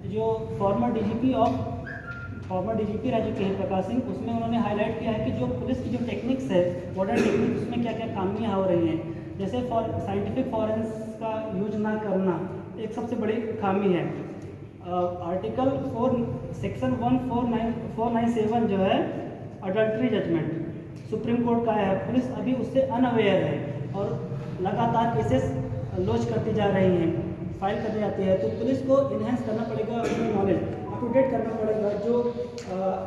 जो farmer DGP रह चुके हैं प्रकाश सिंह, उसमें उन्होंने हाईलाइट किया है कि जो पुलिस की जो टेक्निक्स है, मॉडर्न टेक्निक्स, उसमें क्या क्या खामियां हो रही हैं। जैसे साइंटिफिक फॉरेंस का यूज ना करना एक सबसे बड़ी खामी है। आर्टिकल 4 सेक्शन 14947 जो है अडल्ट्री जजमेंट सुप्रीम कोर्ट का है, पुलिस अभी उससे अनअवेयर है और लगातार केसेस लॉन्च करती जा रही हैं, फाइल करती जाती है। तो पुलिस को इन्हेंस करना पड़ेगा, अपनी नॉलेज अप टू डेट करना पड़ेगा। जो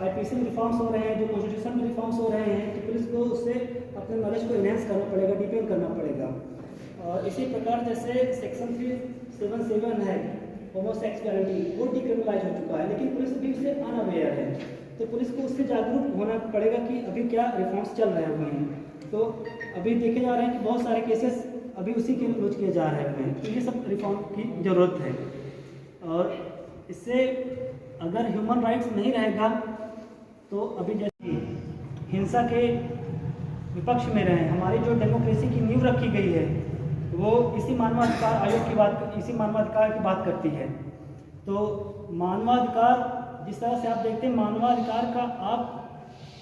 आईपीसी में रिफॉर्म्स हो रहे हैं, जो कॉन्स्टिट्यूशन में रिफॉर्म्स हो रहे हैं, तो पुलिस को उससे अपने नॉलेज को इन्हेंस करना पड़ेगा, डिपेंड करना पड़ेगा। और इसी प्रकार जैसे सेक्शन 377 है होमोसेक्सुअलिटी, वो डिक्रिमिनलाइज हो चुका है, लेकिन पुलिस अभी उससे अनअवेयर है। तो पुलिस को उससे जागरूक होना पड़ेगा कि अभी क्या रिफॉर्म्स चल रहे हुए हैं। तो अभी देखे जा रहे हैं कि बहुत सारे केसेस अभी उसी के लॉन्च किए जा रहे हैं। तो ये सब रिफॉर्म की ज़रूरत है। और इससे अगर ह्यूमन राइट्स नहीं रहेगा तो अभी जैसे हिंसा के विपक्ष में रहे, हमारी जो डेमोक्रेसी की नींव रखी गई है वो इसी मानवाधिकार आयोग की बात, इसी मानवाधिकार की बात करती है। तो मानवाधिकार जिस तरह से आप देखते हैं, मानवाधिकार का आप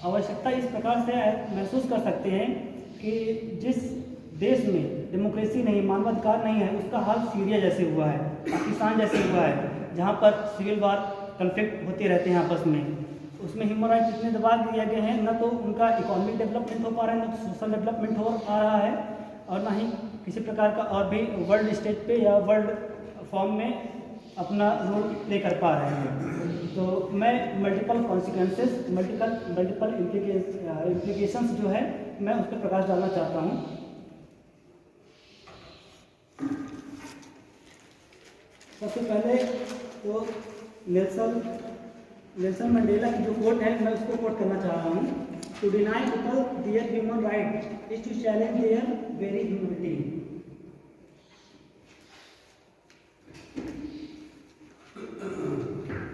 आवश्यकता इस प्रकार से महसूस कर सकते हैं कि जिस देश में डेमोक्रेसी नहीं, मानवाधिकार नहीं है, उसका हाल सीरिया जैसे हुआ है, पाकिस्तान जैसे हुआ है, जहाँ पर सिविल वार कन्फ्लिक्ट होते रहते हैं आपस में। उसमें ह्यूमन राइट्स इतने दबा दिए गए हैं, न तो उनका इकोनॉमिक डेवलपमेंट हो पा रहा है, न तो सोशल डेवलपमेंट हो पा रहा है, और ना ही किसी प्रकार का और भी वर्ल्ड स्टेज पे या वर्ल्ड फॉर्म में अपना रोल प्ले कर पा रहे हैं। तो मैं मल्टीपल कॉन्सिक्वेंसेस, मल्टीपल इम्प्लीकेशंस जो है, मैं उस पर प्रकाश डालना चाहता हूँ। सबसे पहले तो नेल्सन मंडेला की जो कोट है, मैं उसको कोट करना चाह रहा हूँ। To deny people their human right is to challenge their very humanity.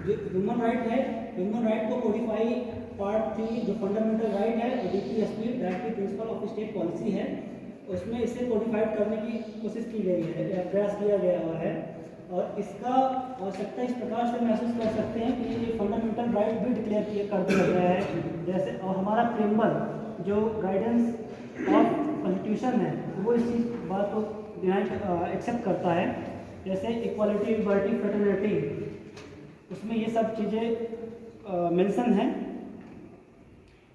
जो ह्यूमन राइट है, ह्यूमन राइट को कोडिफाई पार्ट 3 जो फंडामेंटल राइट है, DPSP directive principle of state policy है, उसमें इसे कोडिफाइड करने की कोशिश की गई है, प्रयास किया गया हुआ है। और इसका आवश्यकता इस प्रकार से महसूस कर सकते हैं कि ये फंडामेंटल राइट भी डिक्लेयर कर दिया गया है जैसे, और हमारा प्रेम्बल जो गाइडेंस ऑफ कॉन्स्टिट्यूशन है वो इस बात को एक्सेप्ट करता है, जैसे इक्वालिटी, लिबर्टी, फ्रेटर्निटी, उसमें ये सब चीज़ें मेंशन है।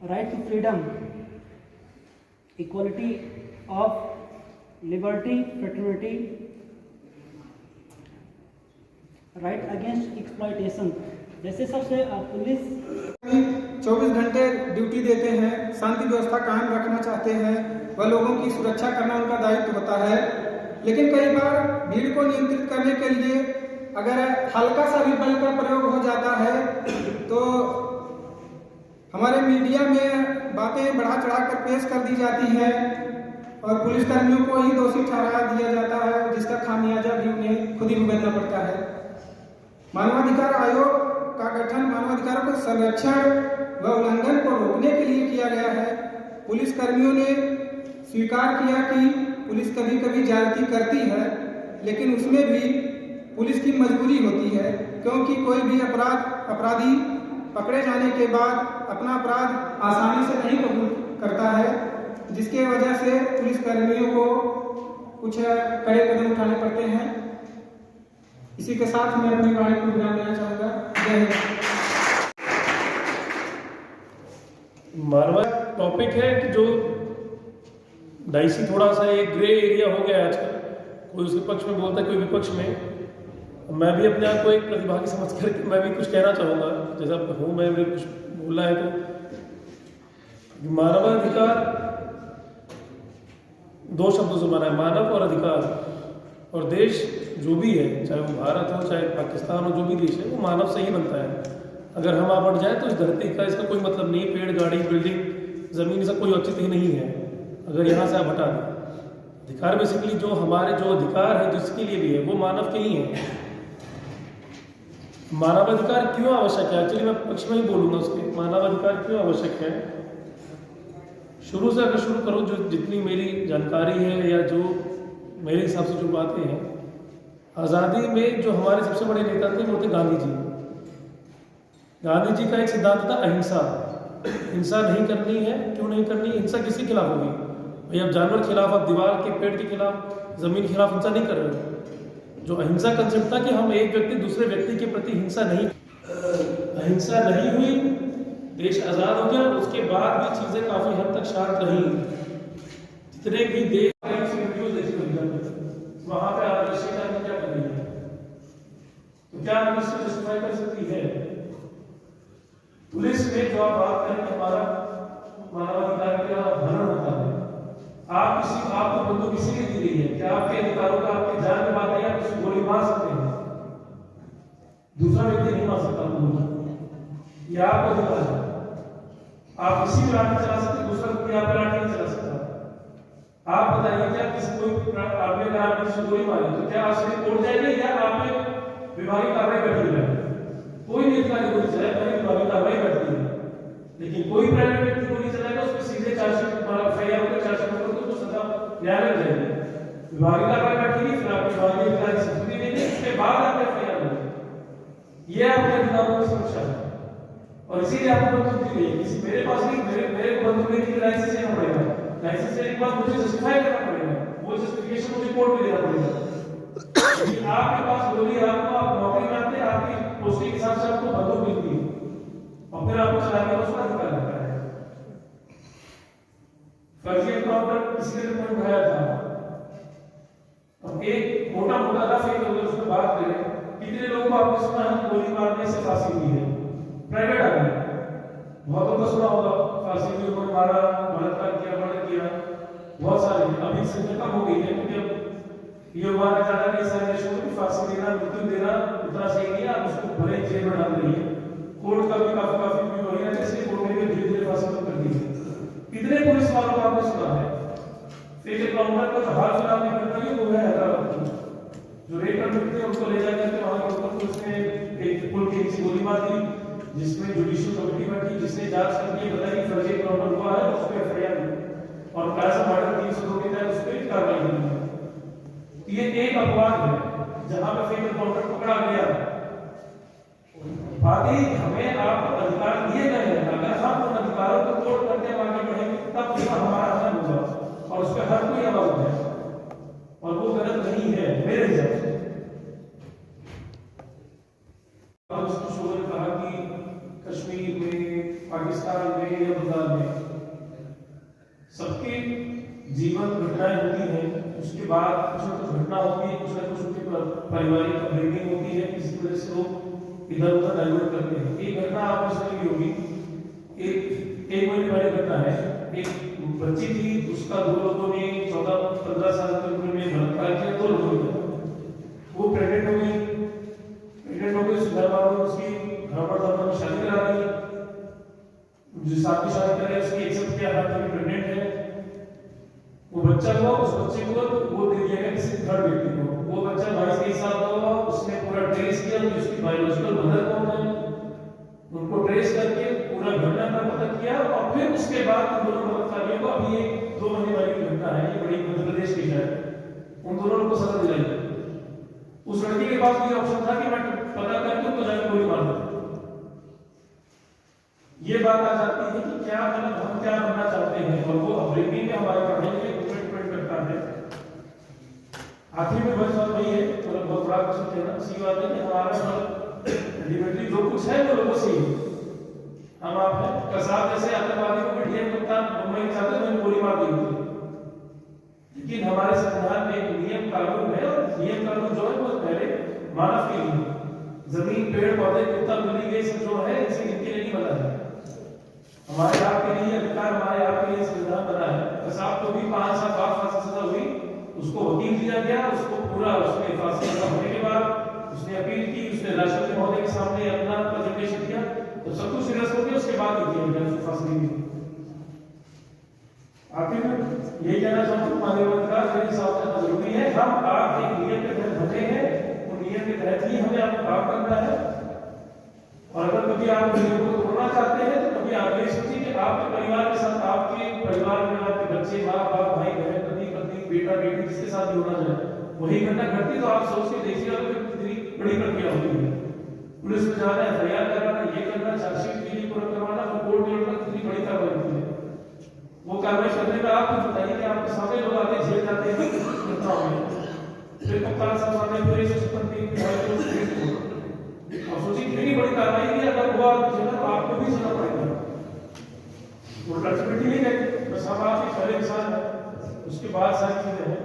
Right to freedom, equality of liberty, fraternity, right against exploitation. जैसे सबसे पुलिस 24 घंटे ड्यूटी देते हैं, शांति व्यवस्था कायम रखना चाहते हैं, वह लोगों की सुरक्षा करना उनका दायित्व होता है। लेकिन कई बार भीड़ को नियंत्रित करने के लिए अगर हल्का सा भी बल का प्रयोग हो जाता है तो हमारे मीडिया में बातें बढ़ा चढ़ा कर पेश कर दी जाती है और पुलिसकर्मियों को ही दोषी ठहरा दिया जाता है, जिसका खामियाजा भी उन्हें खुद ही भुगतना पड़ता है। मानवाधिकार आयोग का गठन मानवाधिकारों के संरक्षण व उल्लंघन को रोकने के लिए किया गया है। पुलिसकर्मियों ने स्वीकार किया कि पुलिस कभी कभी ज्यादती करती है, लेकिन उसमें भी पुलिस की मजबूरी होती है, क्योंकि कोई भी अपराधी पकड़े जाने के बाद अपना अपराध आसानी से नहीं कबूल करता है, जिसके वजह से पुलिसकर्मियों को कुछ कड़े कदम उठाने पड़ते हैं। इसी के साथ मैं अपनी वाणी को विराम देना चाहूँगा। जय हिंद। मानवा टॉपिक है कि जो डाइसी थोड़ा सा एक ग्रे एरिया हो गया है आजकल, कोई उसके पक्ष में बोलता है, कोई विपक्ष में। मैं भी अपने आप को एक प्रतिभागी समझ कर मैं भी कुछ कहना चाहूँगा, जैसा हूँ मैं भी कुछ बोलना है। तो मानवाधिकार दो शब्दों से बना है, मानव और अधिकार। और देश जो भी है, चाहे वो भारत हो चाहे पाकिस्तान हो, जो भी देश है वो मानव से ही बनता है। अगर हम आप बढ़ जाए तो इस धरती का इसका कोई मतलब नहीं, पेड़, गाड़ी, बिल्डिंग, ज़मीन, इसका कोई औचित्य ही नहीं है अगर यहाँ से आप हटा दें। अधिकार बेसिकली जो हमारे जो अधिकार है जिसके लिए भी है वो मानव के ही है। मानवाधिकार क्यों आवश्यक है, एक्चुअली मैं पक्ष में ही बोलूँगा उसके। मानवाधिकार क्यों आवश्यक है, शुरू से अगर शुरू करूँ, जो जितनी मेरी जानकारी है या जो मेरे हिसाब से जो बातें हैं, आज़ादी में जो हमारे सबसे बड़े नेता थे वो थे गांधी जी। गांधी जी का एक सिद्धांत था अहिंसा। हिंसा नहीं करनी है। क्यों नहीं करनी? हिंसा किसके खिलाफ होगी भाई? आप जानवर के खिलाफ, आप दीवार के, पेड़ के खिलाफ, जमीन के खिलाफ हिंसा नहीं कर रहे हो। जो अहिंसा कंसेप्ट था कि हम एक व्यक्ति दूसरे व्यक्ति के प्रति हिंसा नहीं, अहिंसा नहीं हुई, देश आज़ाद हो गया। उसके बाद भी चीज़ें काफ़ी हद तक शांत रही। जितने भी देश वहाँ पे आदर्शिता क्या कर रही है, तो क्या हम इसको जस्टिफाई कर सकती है? पुलिस में जो आप बात करें हमारा मानवाधिकार का हनन होता है, आपको बंदूक किसी ने दी गई है, क्या आपके अधिकारों का आपके जान में बात है? आप किसी गोली मार सकते हैं, दूसरा व्यक्ति नहीं मार सकता गोली, यह आपको अधिकार है। आप किसी भी लाठी चला सकते, दूसरा व्यक्ति आप लाठी नहीं चला सकता। आप बताइए, क्या किसी कोई आपने कहा आपने किसी गोली मारी तो क्या आपसे कोर्ट जाएगी या आपने विभागीय कार्रवाई कर दी है? कोई भी अधिकारी गोली चलाए पहले विभागीय कार्रवाई करती है, लेकिन कोई प्राइवेट व्यक्ति गोली चलाएगा उस पर सीधे चार्जशीट एफआईआर होकर चार्जशीट होकर तो सजा न्यायालय जाएगी। विभागीय कार्रवाई बैठेगी, फिर आप विभागीय अधिकारी से छुट्टी देंगे, उसके बाद आप एफआईआर होगी। ये आपके अधिकारों की सुरक्षा है और इसीलिए आपको बंदूक दी गई है। किसी मेरे पास नहीं, मेरे को बंदूक लेने के लिए लाइसेंस लेना पड़ेगा, लाइसेंस लेने के बाद मुझे जस्टिफाई करना पड़ेगा, वो जस्टिफिकेशन मुझे कोर्ट में देना पड़ेगा। लेकिन आपके पास गोली, आपको आप नौकरी में आते हैं, आपकी पोस्टिंग के हिसाब से आपको बंदूक मिलती है और फिर आपको चलाने का उसका अधिकार रहता है। फर्जी एनकाउंटर किसी ने पॉइंट उठाया था, अब एक मोटा रफ एक अगर उसमें बात करें, कितने लोगों को आपने सुना है गोली मारने से फांसी हुई है? प्राइवेट आदमी, बहुतों को सुना होगा फांसी हुई, उन्होंने मारा, बलात्कार किया, मर्डर किया, बहुत सारे। अभी संख्या कम हो गई है क्योंकि अब ये हुआ है ज्यादा कई सारे देशों में फांसी देना, मृत्यु देना उतना सही नहीं है, आप उसको भले जेल में डाल रही है। कोर्ट का भी काफी व्यू हो गया, जैसे कोर्ट ने भी धीरे धीरे फांसी कर दी है। कितने पुलिस वालों को आपने सुना है? फिर एनकाउंटर का हाल फिलहाल में घटना हुई वो है हैदराबाद की, जो रेप करते थे उनको ले जाकर के वहां के ऊपर पुलिस ने एक पुल के नीचे गोली मार दी, जिसमें जुडिशियल कमेटी बैठी जिसने जांच करके बताया कि फर्जी एनकाउंटर हुआ है, उस पर एफआईआर हुई और कैसा मर्डर 302 के तहत उस पर कार्रवाई हुई। ये एक अपवाद है जहां पर फेक एनकाउंटर पकड़ा गया। बाकी हमें आप अधिकार दिए गए हैं, अगर हम उन अधिकारों को तोड़ करके आगे बढ़ेंगे तब हमारा हनन होगा और उस पर हर कोई आवाज उठाएगा और वो गलत नहीं है मेरे हिसाब से। ने कहा कि कश्मीर में, पाकिस्तान में या बंगाल में सबके जीवन घटनाएं होती हैं, उसके बाद कुछ न कुछ घटना होती है, कुछ न कुछ उनके पारिवारिक अपब्रिंगिंग होती है, किसी वजह से लोग इधर उधर डाइवर्ट करते हैं। एक घटना आपको सुनी होगी, एक महीने पहले घटना है, एक बच्ची थी, उसका दो लोगों ने 14-15 साल की उम्र में बलात्कार किया, 2 लोगों ने। वो प्रेग्नेंट हो गई, उसके घर वालों ने उसकी धर्म में शादी करा दी, जिस साथ की शादी करे उसकी एक्सेप्ट किया, हाथ में प्रेग्नेंट है, वो बच्चा हुआ, उस बच्चे को वो दे दिया गया किसी थर्ड व्यक्ति को। वो बच्चा 22-23 साल का हुआ, उसने पूरा ट्रेस किया कि उसकी बायोलॉजिकल मदर कौन है, उनको ट्रेस करके पूरा घटना का पता किया और फिर उसके बाद उन दोनों बलात्कारियों को, अभी एक 2 महीने वाली घटना है, ये बड़ी मध्य प्रदेश की है, उन दोनों को सजा दिलाई। उस लड़की के पास ये ऑप्शन था कि मैं पता करके उनको जाकर गोली मार दूं। ये बात आ जाती है कि क्या मतलब हम क्या बनना चाहते हैं और वो अपब्रिंगिंग में हमारे पढ़ने के लिए डिपेंड करता है। आखिर में बस बात वही है, मतलब बहुत बड़ा क्वेश्चन है ना, सी बात है कि हमारा अल्टीमेटली जो कुछ है वो लोगों से ही हम आप हैं। कसाब जैसे आतंकवादी को डीएम कप्तान मुंबई चाहते मैंने गोली मार दी थी, लेकिन हमारे संविधान में एक नियम कानून है और नियम कानून जो है वो पहले मानव के लिए, जमीन पेड़ पौधे कुत्ता बिल्ली ये सब जो है इसे इनके लिए नहीं बना है, हमारे आपके लिए अधिकार, हमारे आपके लिए संविधान बना है। कसाब को भी 5 साल बाद फांसी सजा हुई, उसको वकील दिया गया, उसको पूरा उसने फांसी सजा होने के बाद उसने अपील की, उसने राष्ट्रपति महोदय के सामने अपना प्रेजेंटेशन किया, तो सब कुछ सीरियस हो गया, उसके बाद ही दिया गया उसको फांसी दी। आखिर में यही कहना चाहता हूँ, मानवाधिकार मेरे हिसाब से जरूरी है। हम आप एक नियम के तहत बने हैं, उन नियम के तहत ही हमें आपको काम करना है और अगर कभी आप नियम को तोड़ना चाहते हैं तो कभी आप ये सोचिए कि आपके परिवार के साथ, आपके परिवार में आपके बच्चे, माँ बाप, भाई बहन, पति पत्नी, बेटा बेटी जिसके साथ भी होना चाहे वही घटना घटती तो आप सोच के देखिए कितनी बड़ी प्रक्रिया होती है। पुलिस में जाना है, FIR कराना, ये करना, चार्जशीट के लिए पूरा करवाना, फिर कोर्ट में उठना, कितनी बड़ी कार्रवाई होती है। वो कार्रवाई करने में आप कुछ बताइए कि आपके सामने लोग आते जेल जाते हैं, कितना हो फिर कप्तान साहब सामने पूरी से सुपंती और सोचिए कितनी बड़ी कार्रवाई की अगर हुआ तो आपको भी सुनना पड़ेगा। वो लक्ष्य नहीं है बस हम आपके खड़े इंसान है, उसके बाद सारी चीजें हैं।